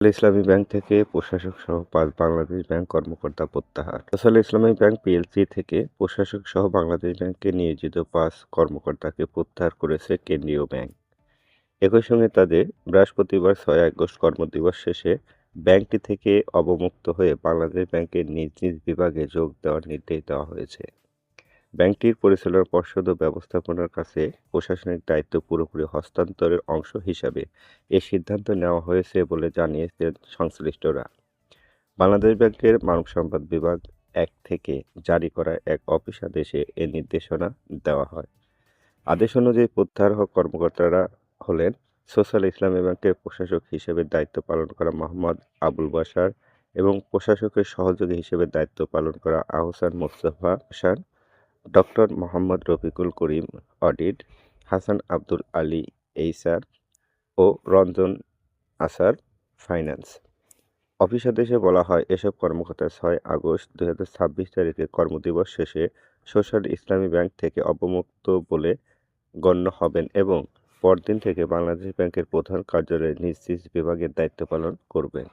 ইসলামী bank থেকে প্রশাসক সহ ৫ বাংলাদেশ ব্যাংক কর্মকর্তা প্রত্যাহার। ইসলামী ব্যাংক পিএলসি থেকে প্রশাসক সহ বাংলাদেশ ব্যাংকে নিয়োজিত ৫ কর্মকর্তাকে প্রত্যাহার করেছে কেন্দ্রীয় ব্যাংক। একই সঙ্গে তাদের বৃহস্পতিবার ৬ আগস্ট কর্মদিবস শেষে ব্যাংকটি থেকে অবমুক্ত হয়ে বাংলাদেশ ব্যাংকের নিজ নিজ বিভাগে যোগ দেওয়ার নির্দেশ দেওয়া হয়েছে। ব্যাংকটির পরিচালনা পর্ষদ ও ব্যবস্থাপনার কাছে প্রশাসনিক দায়িত্ব পুরোপুরি হস্তান্তরের অংশ হিসাবে এ সিদ্ধান্ত নেওয়া হয়েছে বলে জানিয়েছেন সংশ্লিষ্টরা। বাংলাদেশ ব্যাংকের মানব সম্পদ বিভাগ ১ থেকে জারি করা এক অফিস আদেশে এ নির্দেশনা দেওয়া হয়। আদেশ অনুযায়ী প্রত্যাহার হওয়া কর্মকর্তারা হলেন সোশ্যাল ইসলামী ব্যাংকের প্রশাসক হিসেবে দায়িত্ব পালন করা মোহাম্মদ আবুল বাশার এবং প্রশাসকের সহযোগী হিসেবে দায়িত্ব পালন করা আহসান মোস্তফা হাসান, ডক্টর মোহাম্মদ রফিকুল করিম অডিট, হাসান আব্দুল আলী এইসার ও রঞ্জন আসার ফাইন্যান্স। অফিস আদেশে বলা হয়, এসব কর্মকর্তা ৬ আগস্ট ২০২৬ তারিখে কর্মদিবস শেষে সোশ্যাল ইসলামী ব্যাংক থেকে অবমুক্ত বলে গণ্য হবেন এবং পরদিন থেকে বাংলাদেশ ব্যাংকের প্রধান কার্যালয়ে নিজ নিজ বিভাগের দায়িত্ব পালন করবেন।